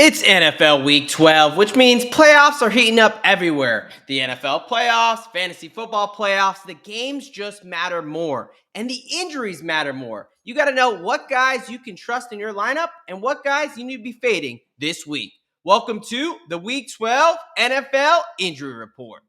It's NFL Week 12, which means playoffs are heating up everywhere. The NFL playoffs, fantasy football playoffs, the games just matter more, and the injuries matter more. You got to know what guys you can trust in your lineup and what guys you need to be fading this week. Welcome to the Week 12 NFL Injury Report.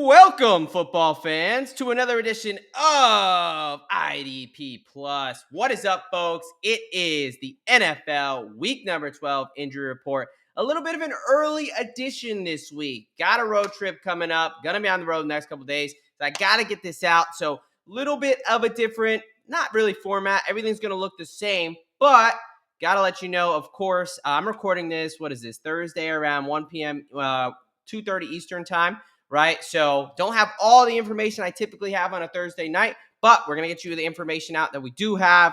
Welcome, football fans, to another edition of IDP Plus. What is up, folks? It is the NFL Week number 12 Injury Report. A little bit of an early edition this week. Got a road trip coming up. Gonna be on the road the next couple of days. So I gotta get this out. So a little bit of a different, not really format. Everything's gonna look the same, but gotta let you know, of course, I'm recording this. What is this? Thursday around 1 p.m. 2:30 Eastern time, right? So don't have all the information I typically have on a Thursday night, but we're going to get you the information out that we do have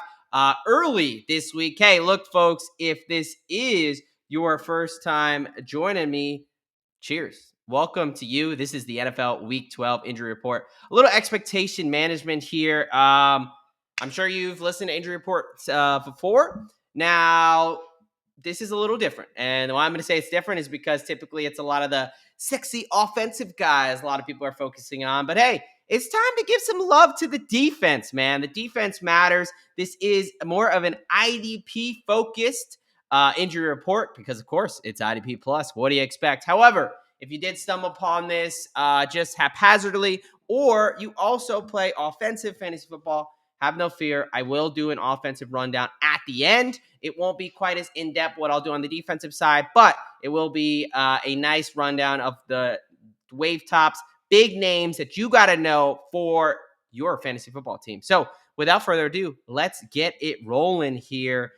early this week. Hey, look, folks, if this is your first time joining me, cheers. Welcome to you. This is the NFL Week 12 Injury Report. A little expectation management here. I'm sure you've listened to Injury Reports before. Now, this is a little different. And why I'm going to say it's different is because typically it's a lot of the sexy offensive guys a lot of people are focusing on. But hey, it's time to give some love to the defense, man. The defense matters. This is more of an IDP focused injury report because, of course, it's IDP plus. What do you expect? However, if you did stumble upon this just haphazardly, or you also play offensive fantasy football, have no fear. I will do an offensive rundown at the end. It won't be quite as in-depth what I'll do on the defensive side, but it will be a nice rundown of the wave tops, big names that you got to know for your fantasy football team. So without further ado, let's get it rolling here.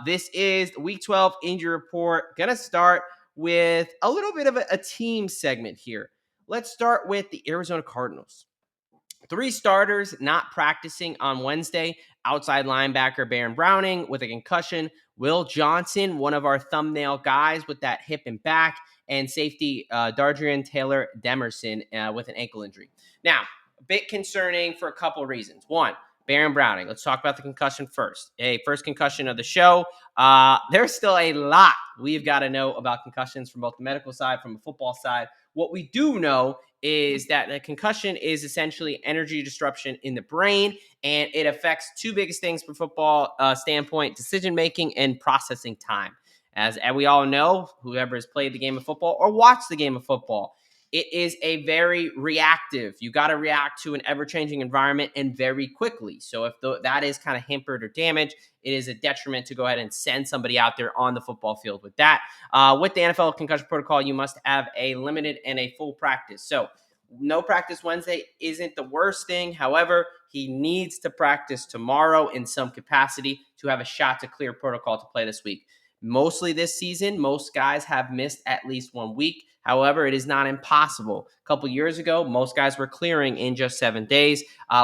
This is the Week 12 Injury Report. Going to start with a little bit of a team segment here. Let's start with the Arizona Cardinals. 3 starters not practicing on Wednesday. Outside linebacker Baron Browning with a concussion. Will Johnson, one of our thumbnail guys with that hip and back. And safety Darrian Taylor Demerson with an ankle injury. Now, a bit concerning for a couple of reasons. One, Baron Browning. Let's talk about the concussion first. First concussion of the show. There's still a lot we've got to know about concussions from both the medical side, from the football side. What we do know is that the concussion is essentially energy disruption in the brain, and it affects 2 biggest things from football standpoint: decision-making and processing time. As we all know, whoever has played the game of football or watched the game of football, it is a very reactive. You got to react to an ever-changing environment and very quickly. So if that is kind of hampered or damaged, it is a detriment to go ahead and send somebody out there on the football field with that. With the NFL concussion protocol, you must have a limited and a full practice. So no practice Wednesday isn't the worst thing. However, he needs to practice tomorrow in some capacity to have a shot to clear protocol to play this week. Mostly this season, most guys have missed at least 1 week. However, it is not impossible. A couple years ago, most guys were clearing in just 7 days.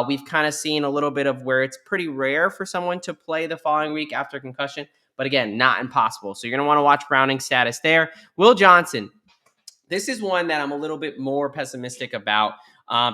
We've kind of seen a little bit of where it's pretty rare for someone to play the following week after concussion. But again, not impossible. So you're going to want to watch Browning's status there. Will Johnson. This is one that I'm a little bit more pessimistic about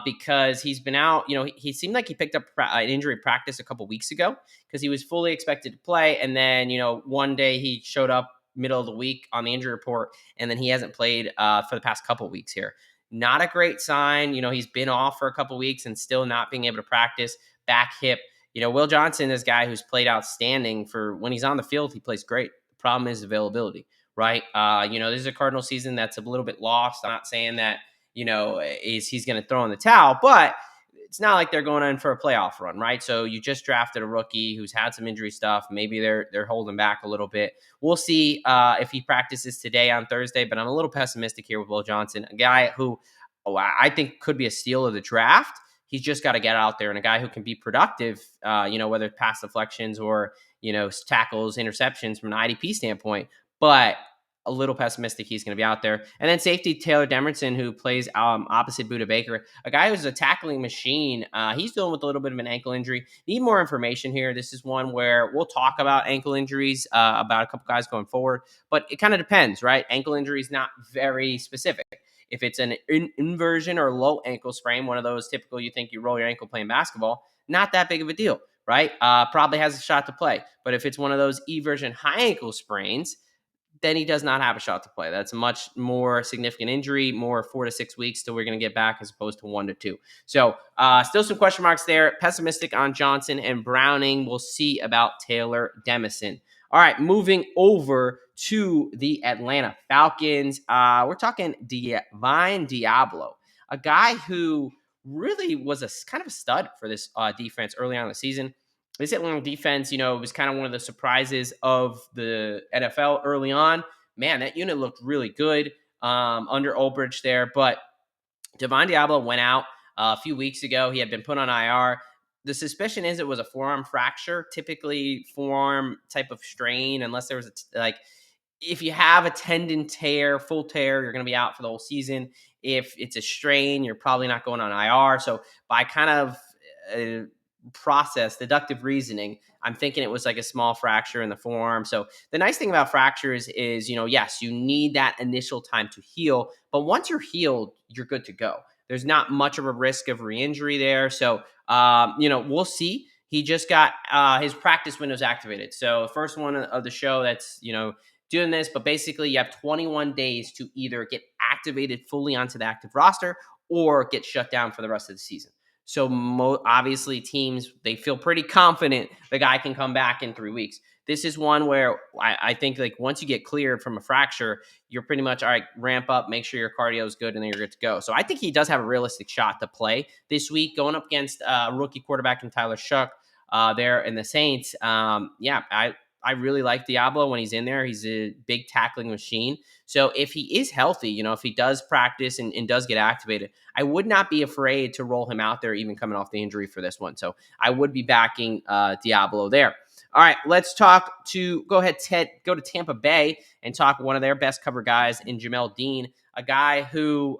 because he's been out. He seemed like he picked up an injury practice a couple weeks ago because he was fully expected to play. And then, one day he showed up middle of the week on the injury report, and then he hasn't played for the past couple weeks here. Not a great sign. He's been off for a couple weeks and still not being able to practice. Back hip. Will Johnson is a guy who's played outstanding for when he's on the field. He plays great. The problem is availability. Right. This is a Cardinal season that's a little bit lost. I'm not saying that, he's going to throw in the towel, but it's not like they're going in for a playoff run. Right. So you just drafted a rookie who's had some injury stuff. Maybe they're holding back a little bit. We'll see if he practices today on Thursday, but I'm a little pessimistic here with Will Johnson, a guy who I think could be a steal of the draft. He's just got to get out there, and a guy who can be productive, whether it's pass deflections or, tackles, interceptions from an IDP standpoint. But a little pessimistic he's going to be out there. And then safety Taylor Demerson, who plays opposite Budda Baker, a guy who's a tackling machine. He's dealing with a little bit of an ankle injury. Need more information here. This is one where we'll talk about ankle injuries, about a couple guys going forward, but it kind of depends, right? Ankle injury is not very specific. If it's an inversion or low ankle sprain, one of those typical you think you roll your ankle playing basketball, not that big of a deal, right? Probably has a shot to play. But if it's one of those eversion high ankle sprains, then he does not have a shot to play. That's a much more significant injury, more 4 to 6 weeks till we're going to get back as opposed to 1 to 2. So still some question marks there. Pessimistic on Johnson and Browning. We'll see about Taylor Demison. All right, moving over to the Atlanta Falcons. We're talking Deablo, a guy who really was a kind of a stud for this defense early on in the season. This Atlanta defense, was kind of one of the surprises of the NFL early on. Man, that unit looked really good under Ulbrich there. But Devon Deablo went out a few weeks ago. He had been put on IR. The suspicion is it was a forearm fracture, typically forearm type of strain, unless there was if you have a tendon tear, full tear, you're going to be out for the whole season. If it's a strain, you're probably not going on IR. So by kind of deductive reasoning, I'm thinking it was like a small fracture in the forearm. So the nice thing about fractures is, yes, you need that initial time to heal, but once you're healed, you're good to go. There's not much of a risk of re-injury there. So, we'll see. He just got his practice windows activated. So first one of the show that's, doing this, but basically you have 21 days to either get activated fully onto the active roster or get shut down for the rest of the season. So obviously teams, they feel pretty confident the guy can come back in 3 weeks. This is one where I think like once you get cleared from a fracture, you're pretty much, all right, ramp up, make sure your cardio is good, and then you're good to go. So I think he does have a realistic shot to play this week going up against a rookie quarterback in Tyler Shuck there in the Saints. I really like Deablo when he's in there. He's a big tackling machine. So if he is healthy, if he does practice and does get activated, I would not be afraid to roll him out there, even coming off the injury for this one. So I would be backing Deablo there. All right, let's go ahead, Ted, go to Tampa Bay and talk one of their best cover guys in Jamel Dean, a guy who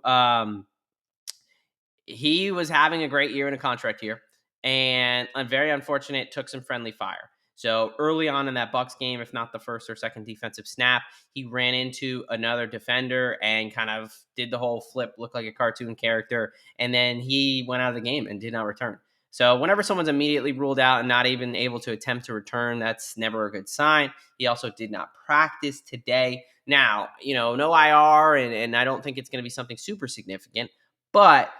he was having a great year in a contract year, and very unfortunate, took some friendly fire. So early on in that Bucks game, if not the first or second defensive snap, he ran into another defender and kind of did the whole flip, look like a cartoon character, and then he went out of the game and did not return. So whenever someone's immediately ruled out and not even able to attempt to return, that's never a good sign. He also did not practice today. Now, no IR, and I don't think it's going to be something super significant, but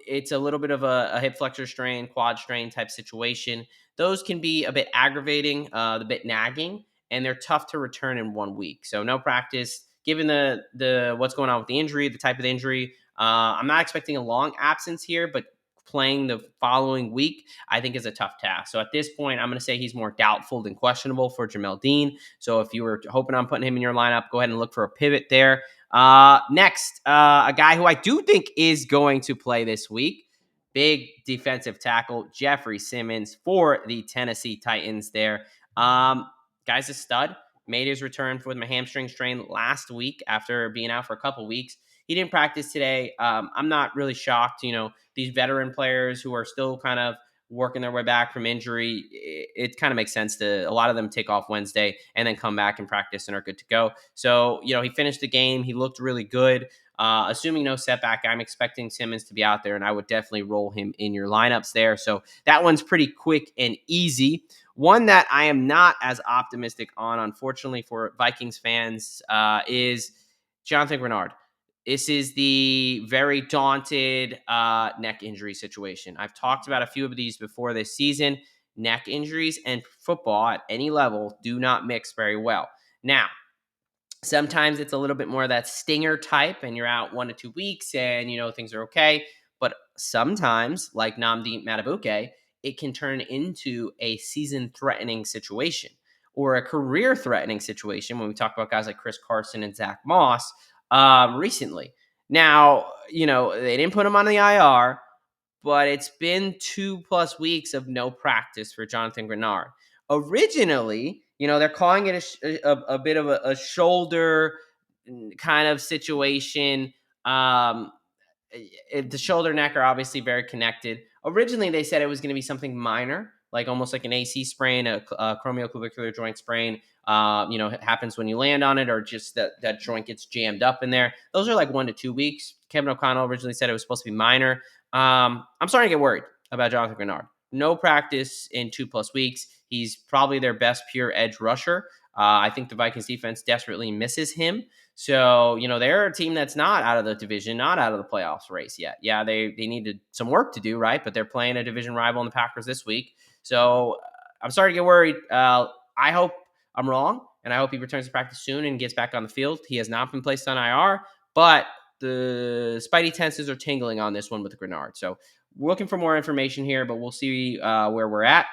it's a little bit of a hip flexor strain, quad strain type situation. Those can be a bit aggravating, a bit nagging, and they're tough to return in 1 week. So no practice, given the what's going on with the injury, the type of the injury. I'm not expecting a long absence here, but playing the following week, I think is a tough task. So at this point, I'm going to say he's more doubtful than questionable for Jamel Dean. So if you were hoping on putting him in your lineup, go ahead and look for a pivot there. Next, a guy who I do think is going to play this week, big defensive tackle, Jeffrey Simmons for the Tennessee Titans there. Guy's a stud. Made his return with my hamstring strain last week after being out for a couple weeks. He didn't practice today. I'm not really shocked. These veteran players who are still kind of working their way back from injury, it kind of makes sense to a lot of them take off Wednesday and then come back and practice and are good to go. So, he finished the game. He looked really good. Assuming no setback, I'm expecting Simmons to be out there, and I would definitely roll him in your lineups there. So that one's pretty quick and easy. One that I am not as optimistic on, unfortunately, for Vikings fans is Jonathan Grenard. This is the very daunted neck injury situation. I've talked about a few of these before this season. Neck injuries and football at any level do not mix very well. Now, sometimes it's a little bit more of that stinger type, and you're out 1 to 2 weeks and, things are okay. But sometimes, like Nnamdi Madubuike, it can turn into a season-threatening situation or a career-threatening situation when we talk about guys like Chris Carson and Zach Moss recently. Now, they didn't put him on the IR, but it's been 2+ weeks of no practice for Jonathan Grenard. Originally, they're calling it a bit of a shoulder kind of situation. The shoulder neck are obviously very connected. Originally, they said it was going to be something minor, like almost like an AC sprain, a acromioclavicular joint sprain. It happens when you land on it, or just that joint gets jammed up in there. Those are like 1 to 2 weeks. Kevin O'Connell originally said it was supposed to be minor. I'm starting to get worried about Jonathan Grenard. No practice in 2+ weeks. He's probably their best pure edge rusher. I think the Vikings defense desperately misses him. So, they're a team that's not out of the division, not out of the playoffs race yet. Yeah, they needed some work to do, right? But they're playing a division rival in the Packers this week. So I'm starting to get worried. I hope I'm wrong, and I hope he returns to practice soon and gets back on the field. He has not been placed on IR, but the spidey senses are tingling on this one with Grenard. So we're looking for more information here, but we'll see where we're at.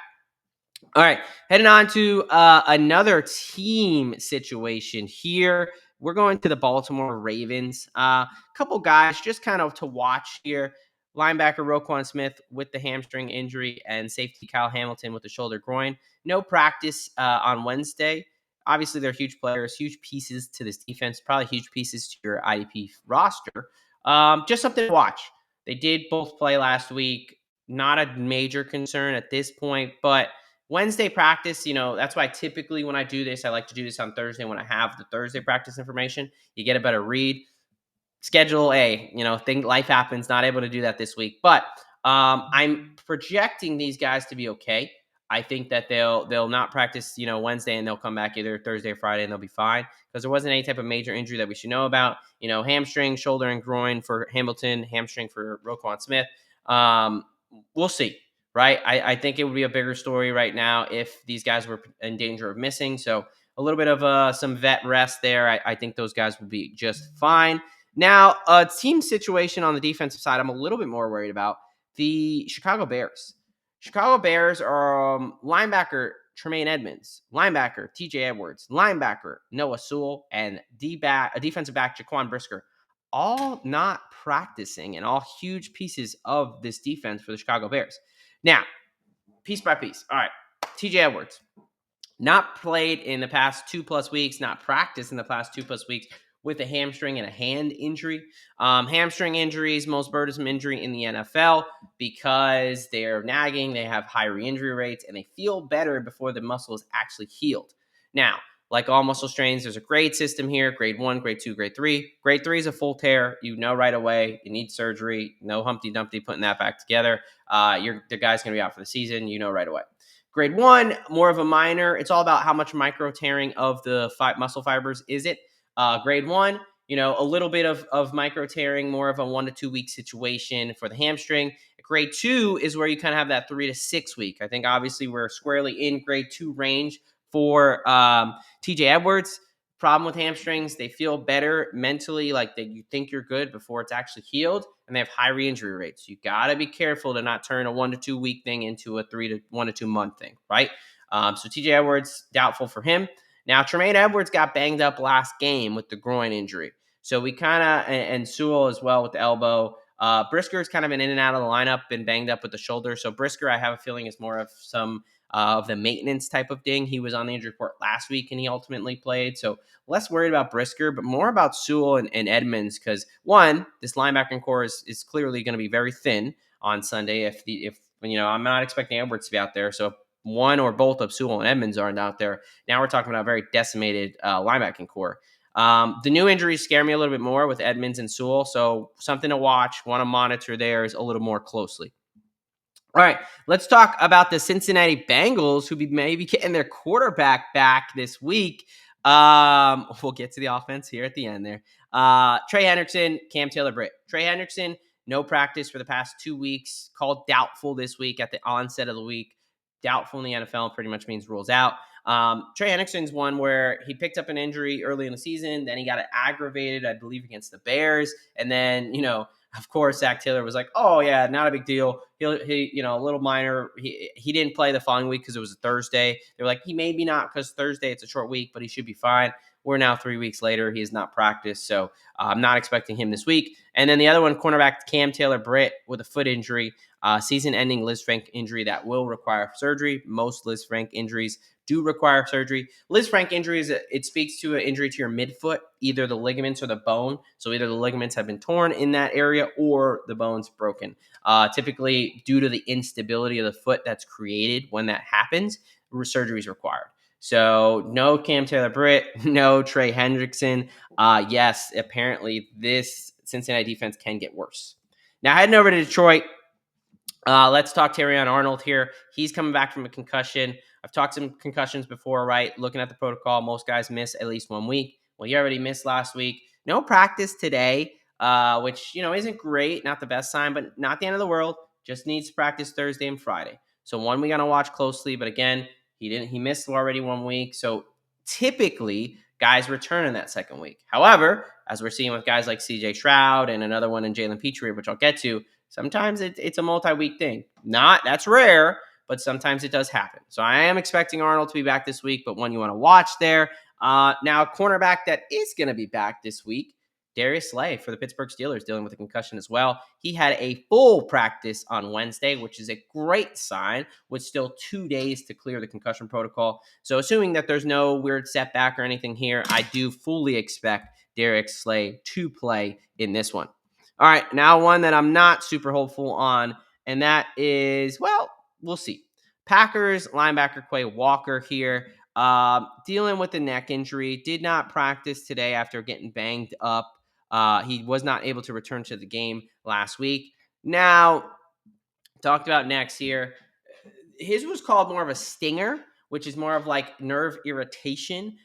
All right, heading on to another team situation here. We're going to the Baltimore Ravens. A couple guys just kind of to watch here. Linebacker Roquan Smith with the hamstring injury, and safety Kyle Hamilton with the shoulder groin. No practice on Wednesday. Obviously, they're huge players, huge pieces to this defense, probably huge pieces to your IDP roster. Just something to watch. They did both play last week. Not a major concern at this point, but Wednesday practice, that's why typically when I do this, I like to do this on Thursday when I have the Thursday practice information. You get a better read. Schedule A, think life happens, not able to do that this week. But I'm projecting these guys to be okay. I think that they'll not practice, Wednesday, and they'll come back either Thursday or Friday, and they'll be fine because there wasn't any type of major injury that we should know about. Hamstring, shoulder, and groin for Hamilton, hamstring for Roquan Smith. We'll see. Right. I think it would be a bigger story right now if these guys were in danger of missing. So a little bit of some vet rest there. I think those guys will be just fine. Now, a team situation on the defensive side, I'm a little bit more worried about the Chicago Bears. Chicago Bears are linebacker Tremaine Edmonds, linebacker TJ Edwards, linebacker Noah Sewell, and defensive back Jaquan Brisker, all not practicing, and all huge pieces of this defense for the Chicago Bears. Now, piece by piece. All right, TJ Edwards, not played in the past 2+ weeks, not practiced in the past 2+ weeks with a hamstring and a hand injury. Hamstring injuries, most burdensome injury in the NFL because they're nagging, they have high re-injury rates, and they feel better before the muscle is actually healed. Now, like all muscle strains, there's a grade system here: grade 1, grade 2, grade 3. Grade 3 is a full tear. You know right away. You need surgery. No Humpty Dumpty putting that back together. The guy's going to be out for the season. You know right away. Grade 1, more of a minor. It's all about how much micro tearing of the muscle fibers is it. Grade 1, a little bit of micro tearing, more of a 1 to 2 week situation for the hamstring. Grade 2 is where you kind of have that 3 to 6 week. I think obviously we're squarely in grade 2 range for TJ Edwards. Problem with hamstrings, they feel better mentally, like that you think you're good before it's actually healed, and they have high re-injury rates. You got to be careful to not turn a 1 to 2 week thing into a 1 to 2 month thing, right? So TJ Edwards, doubtful for him. Now, Tremaine Edwards got banged up last game with the groin injury. So we kind of, and Sewell as well with the elbow. Brisker's kind of been in and out of the lineup, been banged up with the shoulder. So Brisker, I have a feeling, is more of some of the maintenance type of thing. He was on the injury report last week and he ultimately played. So less worried about Brisker, but more about Sewell and Edmonds because, one, this linebacking core is clearly going to be very thin on Sunday. If I'm not expecting Edwards to be out there. So if one or both of Sewell and Edmonds aren't out there, now we're talking about a very decimated linebacking core. The new injuries scare me a little bit more with Edmonds and Sewell. So something to watch, want to monitor theirs a little more closely. All right, let's talk about the Cincinnati Bengals, who may be getting their quarterback back this week. We'll get to the offense here at the end there. Trey Hendrickson, Cam Taylor-Britt. Trey Hendrickson, no practice for the past 2 weeks, called doubtful this week at the onset of the week. Doubtful in the NFL pretty much means rules out. Trey Hendrickson's one where he picked up an injury early in the season, then he got it aggravated, I believe, against the Bears, and then, of course, Zach Taylor was like, "Oh yeah, not a big deal. He a little minor. He didn't play the following week because it was a Thursday. They were like, he maybe not because Thursday it's a short week, but he should be fine." We're now 3 weeks later. He has not practiced, so I'm not expecting him this week. And then the other one, cornerback Cam Taylor-Britt with a foot injury, season-ending Lisfranc injury that will require surgery. Most Lisfranc injuries do require surgery. Liz Frank injuries, it speaks to an injury to your midfoot, either the ligaments or the bone. So either the ligaments have been torn in that area or the bone's broken. Typically, due to the instability of the foot that's created when that happens, surgery is required. So no Cam Taylor-Britt, no Trey Hendrickson. Yes, apparently this Cincinnati defense can get worse. Now heading over to Detroit. Let's talk Terrion Arnold here. He's coming back from a concussion. I've talked some concussions before, right? Looking at the protocol, most guys miss at least 1 week. Well, he already missed last week. No practice today, which, isn't great. Not the best sign, but not the end of the world. Just needs to practice Thursday and Friday. So one we got to watch closely. But again, he missed already 1 week. So typically, guys return in that second week. However, as we're seeing with guys like CJ Stroud and another one in Jalen Pitre, which I'll get to, sometimes it's a multi-week thing. That's rare, but sometimes it does happen. So I am expecting Arnold to be back this week, but one you want to watch there. Now, a cornerback that is going to be back this week, Darius Slay for the Pittsburgh Steelers, dealing with a concussion as well. He had a full practice on Wednesday, which is a great sign, with still 2 days to clear the concussion protocol. So assuming that there's no weird setback or anything here, I do fully expect Darius Slay to play in this one. All right, now one that I'm not super hopeful on, and that is, well, we'll see. Packers linebacker Quay Walker here, dealing with a neck injury, did not practice today after getting banged up. He was not able to return to the game last week. Now, talked about necks here. His was called more of a stinger, which is more of like nerve irritation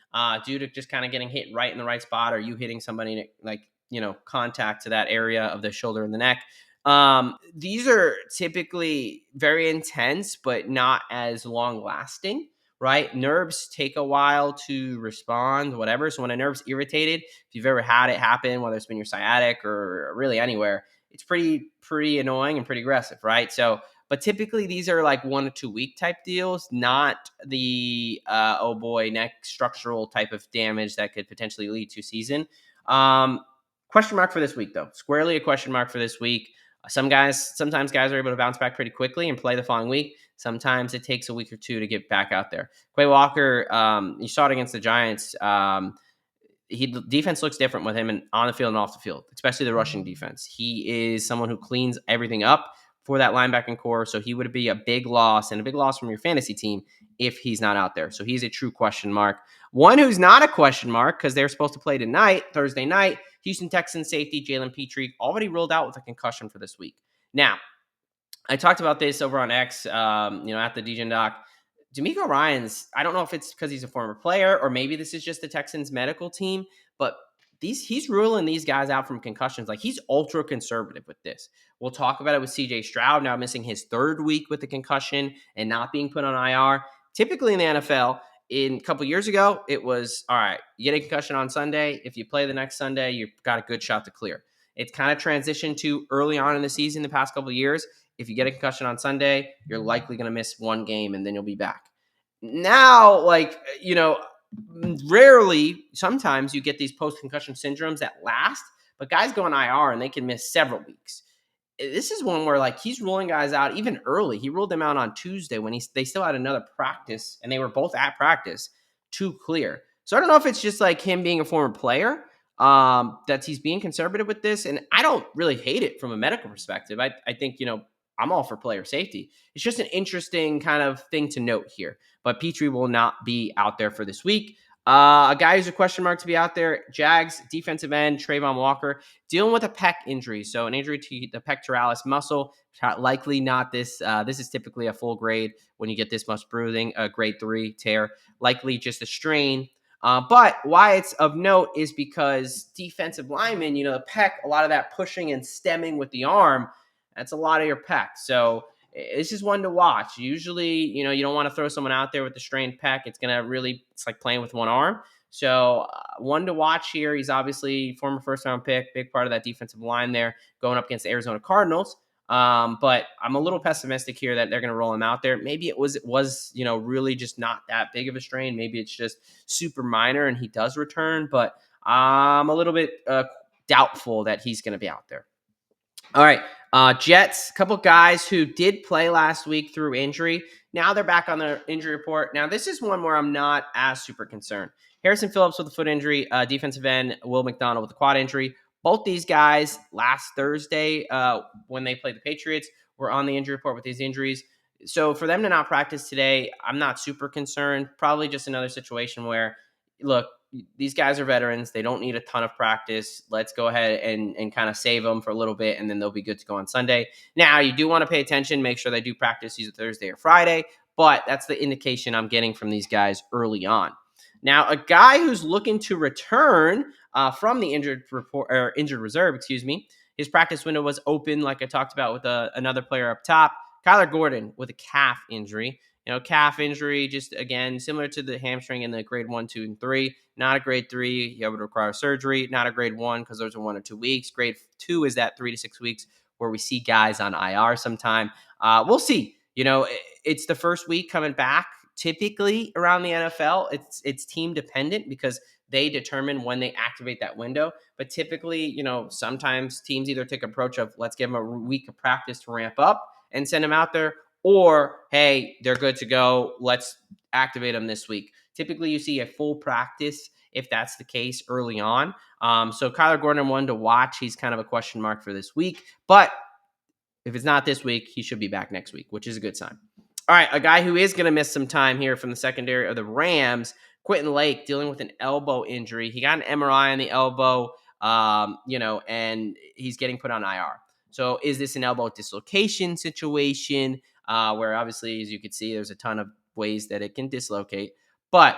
due to just kind of getting hit right in the right spot, or you hitting somebody like, contact to that area of the shoulder and the neck. These are typically very intense, but not as long lasting, right? Nerves take a while to respond, whatever. So when a nerve's irritated, if you've ever had it happen, whether it's been your sciatic or really anywhere, it's pretty annoying and pretty aggressive, right? But typically these are like 1 to 2 week type deals, not the neck structural type of damage that could potentially lead to season. Question mark for this week, though. Squarely a question mark for this week. Sometimes guys are able to bounce back pretty quickly and play the following week. Sometimes it takes a week or two to get back out there. Quay Walker, you saw it against the Giants. The defense looks different with him and on the field and off the field, especially the rushing defense. He is someone who cleans everything up for that linebacking core, so he would be a big loss and a big loss from your fantasy team if he's not out there. So he's a true question mark. One who's not a question mark, because they're supposed to play tonight, Thursday night, Houston Texans safety Jalen Pitre already ruled out with a concussion for this week. Now, I talked about this over on X, at the DGen Doc. D'Amico Ryans, I don't know if it's because he's a former player or maybe this is just the Texans medical team, but he's ruling these guys out from concussions. Like, he's ultra conservative with this. We'll talk about it with CJ Stroud now missing his 3rd week with the concussion and not being put on IR. Typically in the NFL, a couple years ago, it was, all right, you get a concussion on Sunday. If you play the next Sunday, you've got a good shot to clear. It's kind of transitioned to early on in the season the past couple of years. If you get a concussion on Sunday, you're likely going to miss 1 game and then you'll be back. Now, rarely, sometimes you get these post-concussion syndromes that last, but guys go on IR and they can miss several weeks. This is one where he's ruling guys out even early. He ruled them out on Tuesday when they still had another practice and they were both at practice to clear. So I don't know if it's just him being a former player, that he's being conservative with this. And I don't really hate it from a medical perspective. I think, I'm all for player safety. It's just an interesting kind of thing to note here. But Pitre will not be out there for this week. A guy who's a question mark to be out there, Jags defensive end Travon Walker, dealing with a pec injury. So an injury to the pectoralis muscle, likely not this. This is typically a full grade when you get this much bruising, a grade 3 tear, likely just a strain. But why it's of note is because defensive linemen, the pec, a lot of that pushing and stemming with the arm, that's a lot of your pec. So this is one to watch. Usually, you don't want to throw someone out there with the strained pec. It's like playing with one arm. So one to watch here. He's obviously former first-round pick, big part of that defensive line there, going up against the Arizona Cardinals. But I'm a little pessimistic here that they're going to roll him out there. Maybe it was really just not that big of a strain. Maybe it's just super minor and he does return. But I'm a little bit doubtful that he's going to be out there. All right. Jets, a couple guys who did play last week through injury. Now they're back on their injury report. Now, this is one where I'm not as super concerned. Harrison Phillips with a foot injury, defensive end, Will McDonald with a quad injury. Both these guys last Thursday, when they played the Patriots, were on the injury report with these injuries. So for them to not practice today, I'm not super concerned. Probably just another situation where, look, these guys are veterans. They don't need a ton of practice. Let's go ahead and kind of save them for a little bit, and then they'll be good to go on Sunday. Now, you do want to pay attention, make sure they do practice either Thursday or Friday, but that's the indication I'm getting from these guys early on. Now, a guy who's looking to return from the injured report or injured reserve, excuse me, his practice window was open, like I talked about with another player up top. Kyler Gordon with a calf injury. Calf injury, just again, similar to the hamstring in the grade 1, 2, and 3. Not a grade 3. He would require surgery. Not a grade 1 because those are 1 or 2 weeks. Grade 2 is that 3 to 6 weeks where we see guys on IR sometime. We'll see. It's the first week coming back. Typically around the NFL, it's team dependent because they determine when they activate that window. But typically, sometimes teams either take approach of let's give them a week of practice to ramp up and send them out there, or hey, they're good to go. Let's activate them this week. Typically, you see a full practice if that's the case early on. So Kyler Gordon, one to watch. He's kind of a question mark for this week, but if it's not this week, he should be back next week, which is a good sign. All right, a guy who is going to miss some time here from the secondary of the Rams, Quentin Lake, dealing with an elbow injury. He got an MRI on the elbow, and he's getting put on IR. So is this an elbow dislocation situation where obviously, as you can see, there's a ton of ways that it can dislocate, but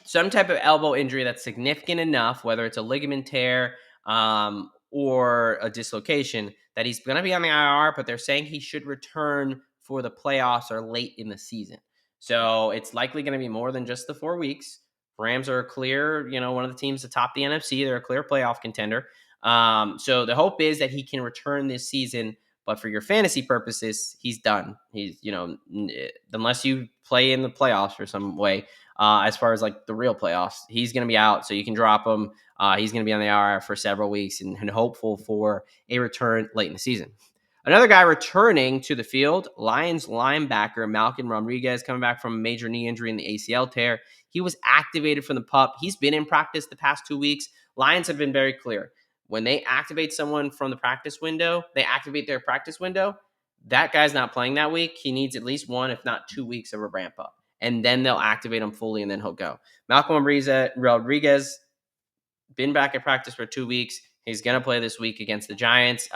some type of elbow injury that's significant enough, whether it's a ligament tear or a dislocation, that he's going to be on the IR, but they're saying he should return for the playoffs or late in the season. So it's likely going to be more than just the 4 weeks. Rams are a clear, one of the teams atop the NFC. They're a clear playoff contender. So the hope is that he can return this season. But for your fantasy purposes, he's done. He's, unless you play in the playoffs or some way, as far as like the real playoffs, he's going to be out. So you can drop him. He's going to be on the IR for several weeks and hopeful for a return late in the season. Another guy returning to the field, Lions linebacker Malcom Rodriguez, coming back from a major knee injury in the ACL tear. He was activated from the PUP. He's been in practice the past 2 weeks. Lions have been very clear. When they activate someone from the practice window, they activate their practice window. That guy's not playing that week. He needs at least 1, if not 2 weeks of a ramp up. And then they'll activate him fully, and then he'll go. Malcom Rodriguez, been back at practice for 2 weeks. He's going to play this week against the Giants.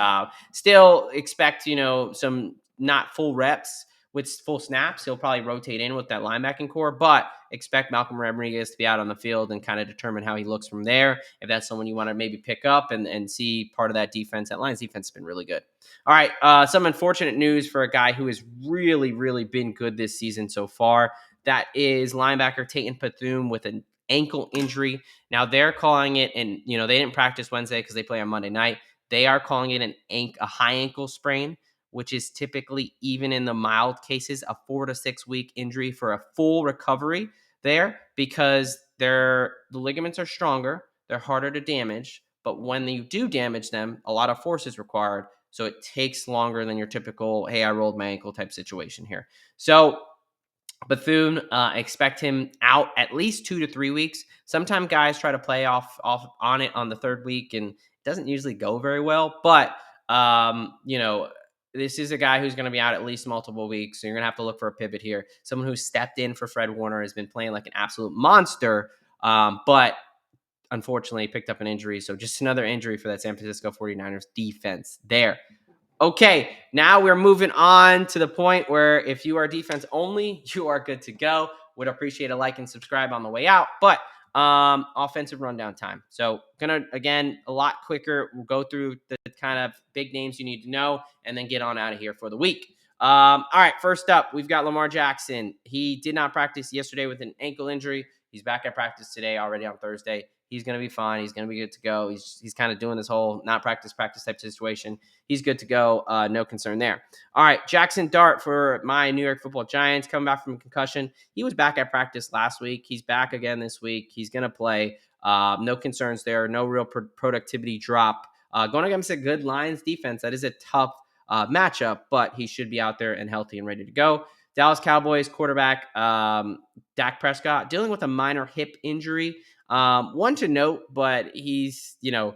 Still expect, some not full reps with full snaps. He'll probably rotate in with that linebacking core, but expect Malcom Rodriguez to be out on the field and kind of determine how he looks from there. If that's someone you want to maybe pick up and see part of that defense. That Lions defense has been really good. All right, some unfortunate news for a guy who has really, really been good this season so far. That is linebacker Tatum Bethune with an ankle injury. Now they're calling it, and they didn't practice Wednesday because they play on Monday night. They are calling it a high ankle sprain, which is typically, even in the mild cases, a 4 to 6 week injury for a full recovery there, because the ligaments are stronger, they're harder to damage, but when you do damage them, a lot of force is required. So it takes longer than your typical, hey, I rolled my ankle type situation here. So Bethune, expect him out at least 2 to 3 weeks. Sometimes guys try to play off on it on the 3rd week, and it doesn't usually go very well. But this is a guy who's going to be out at least multiple weeks, so you're going to have to look for a pivot here. Someone who stepped in for Fred Warner has been playing like an absolute monster, but unfortunately picked up an injury. So just another injury for that San Francisco 49ers defense there. Okay, now we're moving on to the point where if you are defense only, you are good to go. Would appreciate a like and subscribe on the way out. But offensive rundown time. So again, a lot quicker. We'll go through the kind of big names you need to know and then get on out of here for the week. All right, first up, we've got Lamar Jackson. He did not practice yesterday with an ankle injury. He's back at practice today, already on Thursday. He's going to be fine. He's going to be good to go. He's kind of doing this whole not practice type situation. He's good to go. No concern there. All right, Jaxson Dart for my New York Football Giants, coming back from a concussion. He was back at practice last week. He's back again this week. He's going to play. No concerns there. No real productivity drop going against a good Lions defense, that is a tough matchup, but he should be out there and healthy and ready to go. Dallas Cowboys quarterback Dak Prescott dealing with a minor hip injury. One to note, but he's going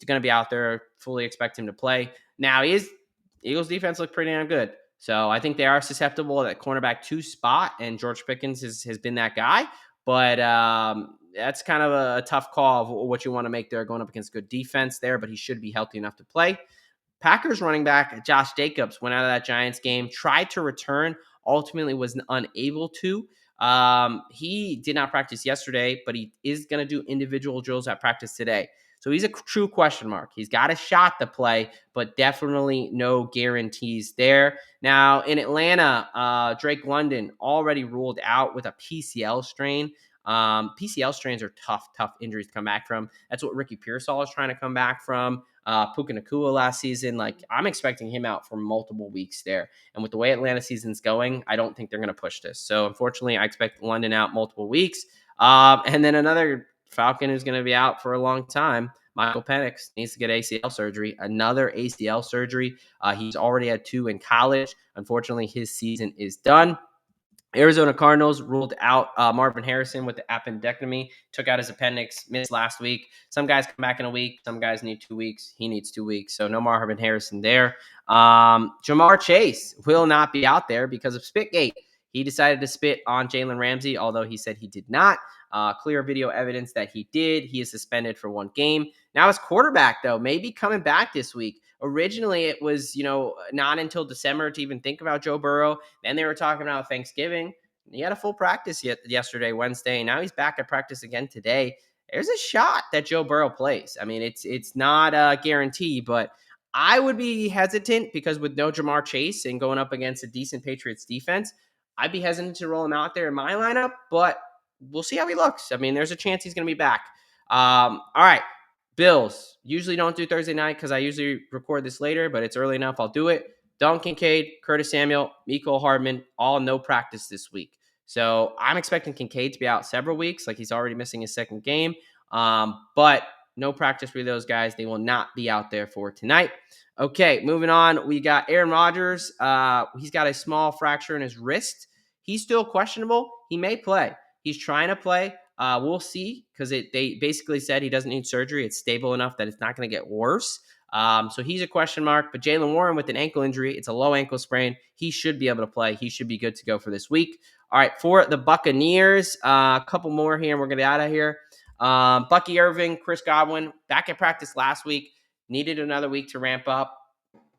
to be out there. Fully expect him to play. Now, Eagles defense look pretty damn good. So I think they are susceptible at cornerback 2 spot, and George Pickens has been that guy. But that's kind of a tough call of what you want to make there, going up against good defense there, but he should be healthy enough to play. Packers running back Josh Jacobs went out of that Giants game, tried to return, ultimately was unable to. He did not practice yesterday, but he is going to do individual drills at practice today. So he's a true question mark. He's got a shot to play, but definitely no guarantees there. Now, in Atlanta, Drake London already ruled out with a PCL strain. PCL strains are tough injuries to come back from. That's what Ricky Pearsall is trying to come back from. Puka Nacua last season, I'm expecting him out for multiple weeks there. And with the way Atlanta season's going, I don't think they're going to push this. So unfortunately, I expect London out multiple weeks. And then another Falcon who's going to be out for a long time, Michael Penix, needs to get ACL surgery, another ACL surgery. He's already had 2 in college. Unfortunately, his season is done. Arizona Cardinals ruled out Marvin Harrison with the appendectomy, took out his appendix, missed last week. Some guys come back in a week. Some guys need 2 weeks. He needs 2 weeks. So no Marvin Harrison there. Jamar Chase will not be out there because of Spitgate. He decided to spit on Jalen Ramsey, although he said he did not. Clear video evidence that he did. He is suspended for 1 game. Now his quarterback, though, may be coming back this week. Originally, it was, not until December to even think about Joe Burrow. Then they were talking about Thanksgiving. He had a full practice yesterday, Wednesday. Now he's back at practice again today. There's a shot that Joe Burrow plays. I mean, it's not a guarantee, but I would be hesitant because with no Jamar Chase and going up against a decent Patriots defense, I'd be hesitant to roll him out there in my lineup, but we'll see how he looks. I mean, there's a chance he's going to be back. All right. Bills. Usually don't do Thursday night because I usually record this later, but it's early enough. I'll do it. Dalton Kincaid, Curtis Samuel, Mecole Hardman, all no practice this week. So I'm expecting Kincaid to be out several weeks. He's already missing his 2nd game. But no practice for those guys. They will not be out there for tonight. Okay, moving on. We got Aaron Rodgers. He's got a small fracture in his wrist. He's still questionable. He may play. He's trying to play. We'll see because they basically said he doesn't need surgery. It's stable enough that it's not going to get worse. So he's a question mark. But Jalen Warren with an ankle injury, it's a low ankle sprain. He should be able to play. He should be good to go for this week. All right, for the Buccaneers, a couple more here, and we're going to get out of here. Bucky Irving, Chris Godwin, back at practice last week. Needed another week to ramp up.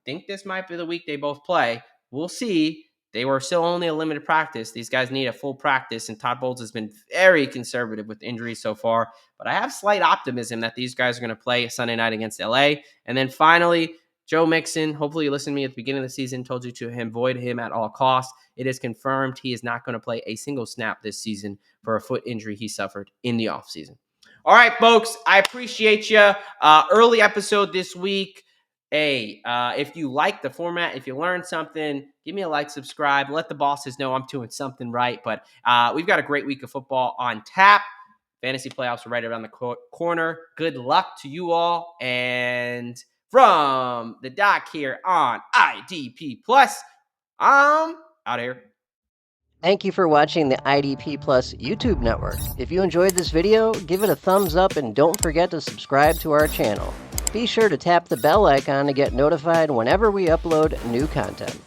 Think this might be the week they both play. We'll see. They were still only a limited practice. These guys need a full practice, and Todd Bowles has been very conservative with injuries so far. But I have slight optimism that these guys are going to play Sunday night against LA. And then finally, Joe Mixon. Hopefully you listened to me at the beginning of the season. Told you to avoid him at all costs. It is confirmed he is not going to play a single snap this season for a foot injury he suffered in the offseason. All right, folks. I appreciate you. Early episode this week. Hey, if you like the format, if you learned something, give me a like, subscribe, let the bosses know I'm doing something right. But we've got a great week of football on tap. Fantasy playoffs are right around the corner. Good luck to you all. And from the doc here on IDP Plus, I'm out of here. Thank you for watching the IDP Plus YouTube network. If you enjoyed this video, give it a thumbs up and don't forget to subscribe to our channel. Be sure to tap the bell icon to get notified whenever we upload new content.